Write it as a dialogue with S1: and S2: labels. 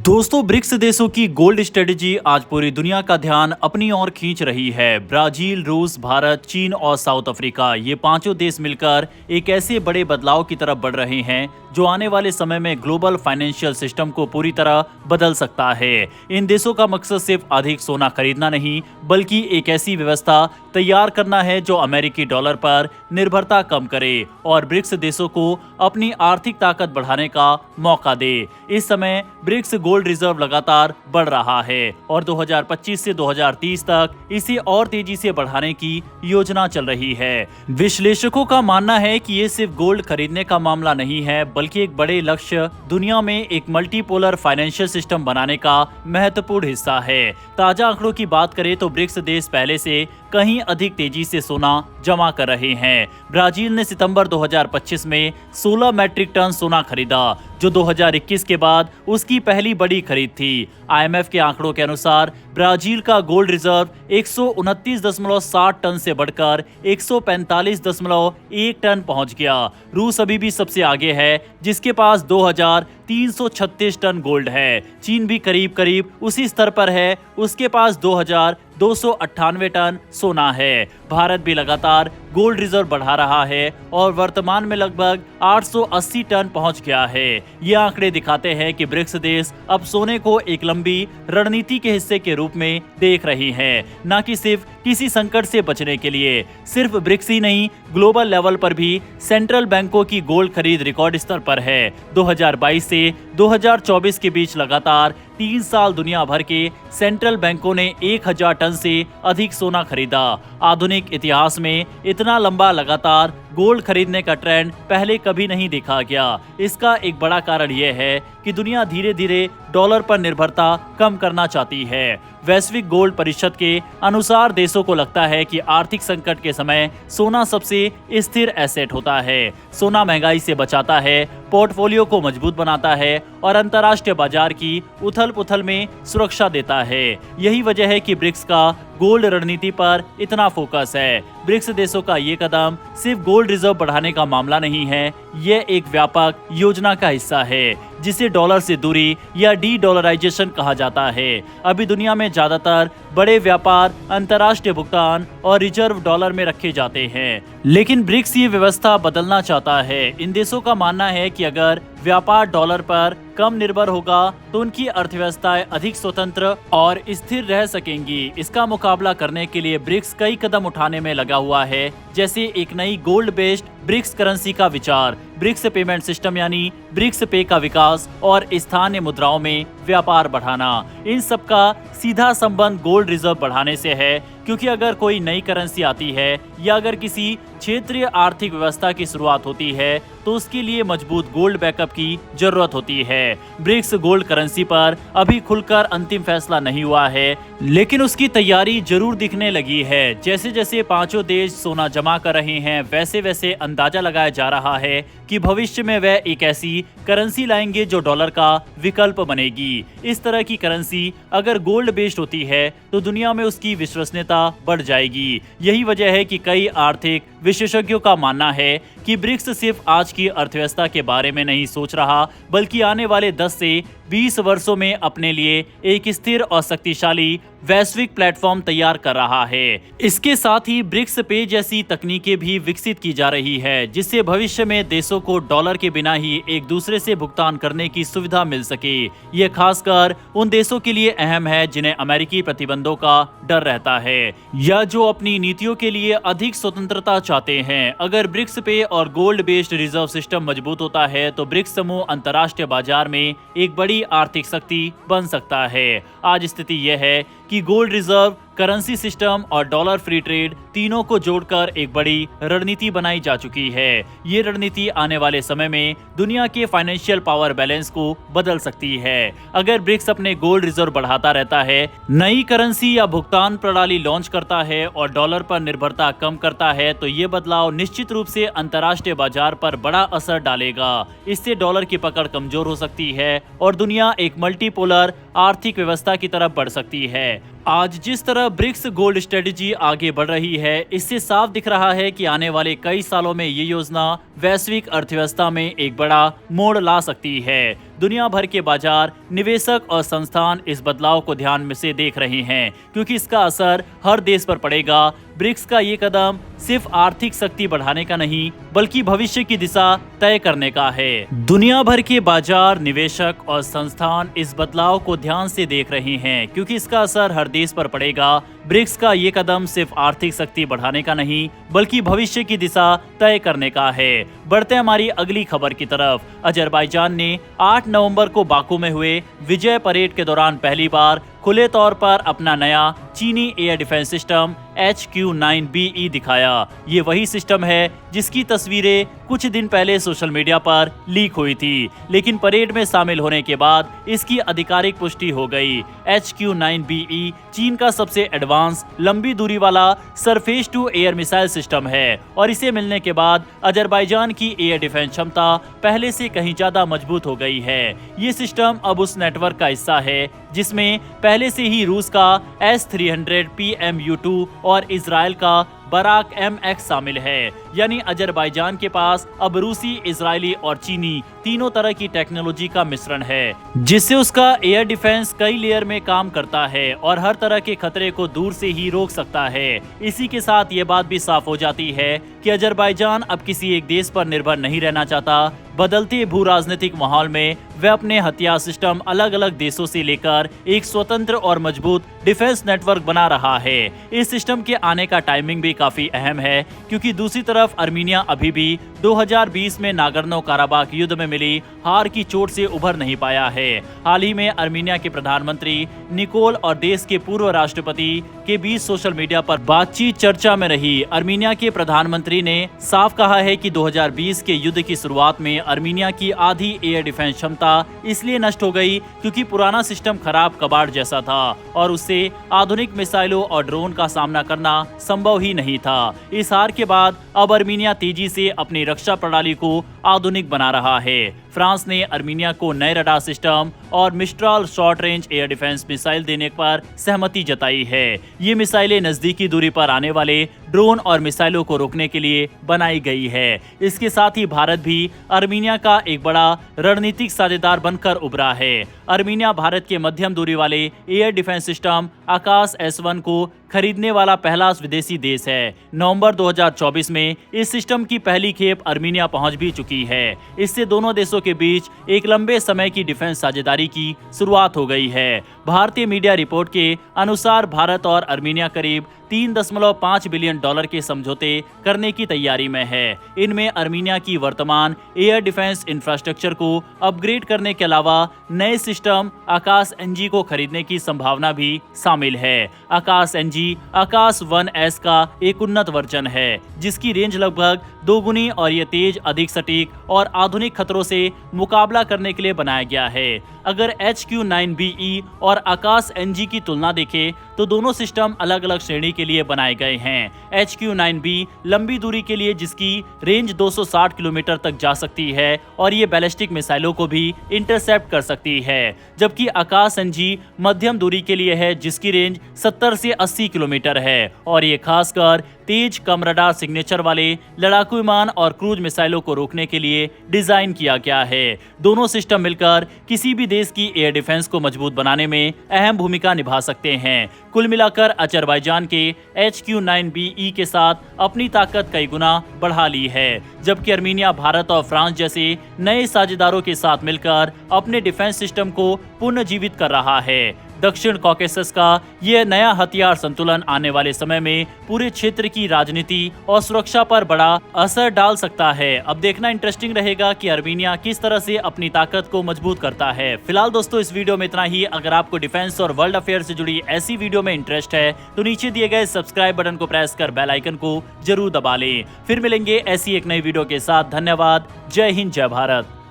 S1: दोस्तों, ब्रिक्स देशों की गोल्ड स्ट्रेटेजी आज पूरी दुनिया का ध्यान अपनी ओर खींच रही है। ब्राजील, रूस, भारत, चीन और साउथ अफ्रीका, ये पांचों देश मिलकर एक ऐसे बड़े बदलाव की तरफ बढ़ रहे हैं जो आने वाले समय में ग्लोबल फाइनेंशियल सिस्टम को पूरी तरह बदल सकता है। इन देशों का मकसद सिर्फ अधिक सोना खरीदना नहीं, बल्कि एक ऐसी व्यवस्था तैयार करना है जो अमेरिकी डॉलर पर निर्भरता कम करे और ब्रिक्स देशों को अपनी आर्थिक ताकत बढ़ाने का मौका दे। इस समय ब्रिक्स गोल्ड रिजर्व लगातार बढ़ रहा है और 2025 से 2030 तक इसे और तेजी से बढ़ाने की योजना चल रही है। विश्लेषकों का मानना है कि ये सिर्फ गोल्ड खरीदने का मामला नहीं है, बल्कि एक बड़े लक्ष्य दुनिया में एक मल्टीपोलर फाइनेंशियल सिस्टम बनाने का महत्वपूर्ण हिस्सा है। ताजा आंकड़ों की बात करें तो ब्रिक्स देश पहले से कहीं अधिक तेजी से सोना जमा कर रहे हैं। ब्राजील ने सितंबर 2025 में 16 मैट्रिक टन सोना खरीदा, जो 2021 के बाद उसकी पहली बड़ी खरीद थी। आईएमएफ के आंकड़ों के अनुसार ब्राजील का गोल्ड रिजर्व 129.60 टन से बढ़कर 145.1 टन पहुंच गया। रूस अभी भी सबसे आगे है, जिसके पास 2336 टन गोल्ड है। चीन भी करीब करीब उसी स्तर पर है, उसके पास 2298 टन सोना है। भारत भी लगातार गोल्ड रिजर्व बढ़ा रहा है और वर्तमान में लगभग 880 टन पहुंच गया है। ये आंकड़े दिखाते हैं कि ब्रिक्स देश अब सोने को एक लंबी रणनीति के हिस्से के रूप में देख रही हैं, न कि सिर्फ किसी संकट से बचने के लिए। सिर्फ ब्रिक्स ही नहीं, ग्लोबल लेवल पर भी सेंट्रल बैंकों की गोल्ड खरीद रिकॉर्ड स्तर पर है। 2022 से 2024 के बीच लगातार 3 साल दुनिया भर के सेंट्रल बैंकों ने 1000 टन से अधिक सोना खरीदा। आधुनिक इतिहास में इतना लंबा लगातार गोल्ड खरीदने का ट्रेंड पहले कभी नहीं देखा गया। इसका एक बड़ा कारण यह है कि दुनिया धीरे धीरे डॉलर पर निर्भरता कम करना चाहती है। वैश्विक गोल्ड परिषद के अनुसार देशों को लगता है कि आर्थिक संकट के समय सोना सबसे स्थिर एसेट होता है। सोना महंगाई से बचाता है, पोर्टफोलियो को मजबूत बनाता है और अंतर्राष्ट्रीय बाजार की उथल-पुथल में सुरक्षा देता है। यही वजह है कि ब्रिक्स का गोल्ड रणनीति पर इतना फोकस है। ब्रिक्स देशों का ये कदम सिर्फ गोल्ड रिजर्व बढ़ाने का मामला नहीं है, यह एक व्यापक योजना का हिस्सा है जिसे डॉलर से दूरी या डी डॉलराइजेशन कहा जाता है। अभी दुनिया में ज्यादातर बड़े व्यापार अंतर्राष्ट्रीय भुगतान और रिजर्व डॉलर में रखे जाते हैं, लेकिन ब्रिक्स ये व्यवस्था बदलना चाहता है। इन देशों का मानना है कि अगर व्यापार डॉलर पर कम निर्भर होगा तो उनकी अर्थव्यवस्थाएं अधिक स्वतंत्र और स्थिर रह सकेंगी। इसका मुकाबला करने के लिए ब्रिक्स कई कदम उठाने में लगा हुआ है, जैसे एक नई गोल्ड बेस्ड ब्रिक्स करेंसी का विचार, ब्रिक्स पेमेंट सिस्टम यानी ब्रिक्स पे का विकास और स्थानीय मुद्राओं में व्यापार बढ़ाना। इन सब का सीधा संबंध गोल्ड रिजर्व बढ़ाने से है, क्योंकि अगर कोई नई करेंसी आती है या अगर किसी क्षेत्रीय आर्थिक व्यवस्था की शुरुआत होती है तो उसके लिए मजबूत गोल्ड बैकअप की जरूरत होती है। ब्रिक्स गोल्ड करेंसी पर अभी खुलकर अंतिम फैसला नहीं हुआ है, लेकिन उसकी तैयारी जरूर दिखने लगी है। जैसे जैसे पांचों देश सोना जमा कर रहे हैं, वैसे वैसे अंदाजा लगाया जा रहा है कि भविष्य में वह एक ऐसी करेंसी लाएंगे जो डॉलर का विकल्प बनेगी। इस तरह की करेंसी अगर गोल्ड बेस्ड होती है तो दुनिया में उसकी विश्वसनीयता बढ़ जाएगी। यही वजह है कि कई आर्थिक विशेषज्ञों का मानना है कि ब्रिक्स सिर्फ आज की अर्थव्यवस्था के बारे में नहीं सोच रहा, बल्कि आने वाले 10 से 20 वर्षों में अपने लिए एक स्थिर और शक्तिशाली वैश्विक प्लेटफॉर्म तैयार कर रहा है। इसके साथ ही ब्रिक्स पे जैसी तकनीकें भी विकसित की जा रही है, जिससे भविष्य में देशों को डॉलर के बिना ही एक दूसरे से भुगतान करने की सुविधा मिल सके। यह खासकर उन देशों के लिए अहम है जिन्हें अमेरिकी प्रतिबंधों का डर रहता है या जो अपनी नीतियों के लिए अधिक स्वतंत्रता चाहते हैं। अगर ब्रिक्स पे और गोल्ड बेस्ड रिजर्व सिस्टम मजबूत होता है तो ब्रिक्स समूह अंतर्राष्ट्रीय बाजार में एक बड़ी आर्थिक शक्ति बन सकता है। आज स्थिति यह है कि गोल्ड रिजर्व, करेंसी सिस्टम और डॉलर फ्री ट्रेड तीनों को जोड़कर एक बड़ी रणनीति बनाई जा चुकी है। ये रणनीति आने वाले समय में दुनिया के फाइनेंशियल पावर बैलेंस को बदल सकती है। अगर ब्रिक्स अपने गोल्ड रिजर्व बढ़ाता रहता है, नई करेंसी या भुगतान प्रणाली लॉन्च करता है और डॉलर पर निर्भरता कम करता है, तो ये बदलाव निश्चित रूप से अंतर्राष्ट्रीय बाजार पर बड़ा असर डालेगा। इससे डॉलर की पकड़ कमजोर हो सकती है और दुनिया एक मल्टीपोलर आर्थिक व्यवस्था की तरफ बढ़ सकती है। आज जिस तरह ब्रिक्स गोल्ड स्ट्रेटेजी आगे बढ़ रही है, इससे साफ दिख रहा है कि आने वाले कई सालों में ये योजना वैश्विक अर्थव्यवस्था में एक बड़ा मोड़ ला सकती है। दुनिया भर के बाजार, निवेशक और संस्थान इस बदलाव को ध्यान में से देख रहे हैं क्योंकि इसका असर हर देश पर पड़ेगा। ब्रिक्स का ये कदम सिर्फ आर्थिक शक्ति बढ़ाने का नहीं बल्कि भविष्य की दिशा तय करने का है। दुनिया भर के बाजार, निवेशक और संस्थान इस बदलाव को ध्यान से देख रहे हैं क्योंकि इसका असर हर देश पर पड़ेगा। ब्रिक्स का ये कदम सिर्फ आर्थिक शक्ति बढ़ाने का नहीं बल्कि भविष्य की दिशा तय करने का है। बढ़ते हमारी अगली खबर की तरफ। अजरबैजान ने 8 नवंबर को बाकू में हुए विजय परेड के दौरान पहली बार खुले तौर पर अपना नया चीनी एयर डिफेंस सिस्टम HQ-9BE दिखाया। ये वही सिस्टम है जिसकी तस्वीरें कुछ दिन पहले सोशल मीडिया पर लीक हुई थी, लेकिन परेड में शामिल होने के बाद इसकी आधिकारिक पुष्टि हो गई। HQ-9BE चीन का सबसे एडवांस लंबी दूरी वाला surface to air missile system है और इसे मिलने के बाद अजरबैजान की एयर डिफेंस क्षमता पहले से कहीं ज्यादा मजबूत हो गई है। ये सिस्टम अब उस नेटवर्क का हिस्सा है जिसमें पहले से ही रूस का S-300 PMU-2 और इजराइल का बराक MX शामिल है। यानी अजरबैजान के पास अब रूसी, इजरायली और चीनी तीनों तरह की टेक्नोलॉजी का मिश्रण है, जिससे उसका एयर डिफेंस कई लेयर में काम करता है और हर तरह के खतरे को दूर से ही रोक सकता है। इसी के साथ ये बात भी साफ हो जाती है कि अजरबैजान अब किसी एक देश पर निर्भर नहीं रहना चाहता। बदलते भू राजनीतिक माहौल में वे अपने हथियार सिस्टम अलग अलग देशों से लेकर एक स्वतंत्र और मजबूत डिफेंस नेटवर्क बना रहा है। इस सिस्टम के आने का टाइमिंग भी काफी अहम है क्योंकि दूसरी तरफ अर्मीनिया अभी भी 2020 में नागर्नो काराबाख युद्ध में मिली हार की चोट से उभर नहीं पाया है। हाल ही में अर्मीनिया के प्रधानमंत्री निकोल और देश के पूर्व राष्ट्रपति के बीच सोशल मीडिया पर बातचीत चर्चा में रही। अर्मीनिया के प्रधानमंत्री ने साफ कहा है कि 2020 के युद्ध की शुरुआत में अर्मीनिया की आधी एयर डिफेंस क्षमता इसलिए नष्ट हो गई क्योंकि पुराना सिस्टम खराब कबाड़ जैसा था और उससे आधुनिक मिसाइलों और ड्रोन का सामना करना संभव ही नहीं था। इस हार के बाद अब अर्मीनिया तेजी से अपनी रक्षा प्रणाली को आधुनिक बना रहा है। फ्रांस ने अर्मीनिया को नए रडार सिस्टम और Mistral short range air defence missile देने पर सहमति जताई है। ये मिसाइलें नजदीकी दूरी पर आने वाले ड्रोन और मिसाइलों को रोकने के लिए बनाई गई है। इसके साथ ही भारत भी अर्मीनिया का एक बड़ा रणनीतिक साझेदार बनकर उभरा है। अर्मीनिया भारत के मध्यम दूरी वाले एयर डिफेंस सिस्टम आकाश S-1 को खरीदने वाला पहला विदेशी देश है। नवंबर 2024 में इस सिस्टम की पहली खेप अर्मीनिया पहुंच भी चुकी है। इससे दोनों देशों के बीच एक लंबे समय की डिफेंस साझेदारी की शुरुआत हो गई है। भारतीय मीडिया रिपोर्ट के अनुसार भारत और अर्मीनिया करीब $3.5 बिलियन के समझौते करने की तैयारी में है। इनमें अर्मीनिया की वर्तमान एयर डिफेंस इंफ्रास्ट्रक्चर को अपग्रेड करने के अलावा नए सिस्टम आकाश NG को खरीदने की संभावना भी शामिल है। आकाश NG आकाश 1S का एक उन्नत वर्जन है जिसकी रेंज लगभग 2 गुनी और ये तेज, अधिक सटीक और आधुनिक खतरों से मुकाबला करने के लिए बनाया गया है। अगर HQ-9BE और आकाश NG की तुलना देखें तो दोनों सिस्टम अलग अलग श्रेणी के लिए बनाए गए हैं। HQ-9B लंबी दूरी के लिए जिसकी रेंज 260 किलोमीटर तक जा सकती है और ये बैलिस्टिक मिसाइलों को भी इंटरसेप्ट कर सकती है, जबकि आकाश NG मध्यम दूरी के लिए है जिसकी रेंज 70 से 80 किलोमीटर है और ये खासकर तेज, कम रडार सिग्नेचर वाले लड़ाकू विमान और क्रूज मिसाइलों को रोकने के लिए डिजाइन किया गया है। दोनों सिस्टम मिलकर किसी भी देश की एयर डिफेंस को मजबूत बनाने में अहम भूमिका निभा सकते हैं। कुल मिलाकर अजरबैजान के HQ-9BE के साथ अपनी ताकत कई गुना बढ़ा ली है, जबकि अर्मीनिया भारत और फ्रांस जैसे नए साझेदारों के साथ मिलकर अपने डिफेंस सिस्टम को पुनर्जीवित कर रहा है। दक्षिण कॉकेसस का यह नया हथियार संतुलन आने वाले समय में पूरे क्षेत्र की राजनीति और सुरक्षा पर बड़ा असर डाल सकता है। अब देखना इंटरेस्टिंग रहेगा कि अर्मीनिया किस तरह से अपनी ताकत को मजबूत करता है। फिलहाल दोस्तों इस वीडियो में इतना ही। अगर आपको डिफेंस और वर्ल्ड अफेयर से जुड़ी ऐसी वीडियो में इंटरेस्ट है तो नीचे दिए गए सब्सक्राइब बटन को प्रेस कर बेल आइकन को जरूर दबा लें। फिर मिलेंगे ऐसी एक नई वीडियो के साथ। धन्यवाद। जय हिंद, जय भारत।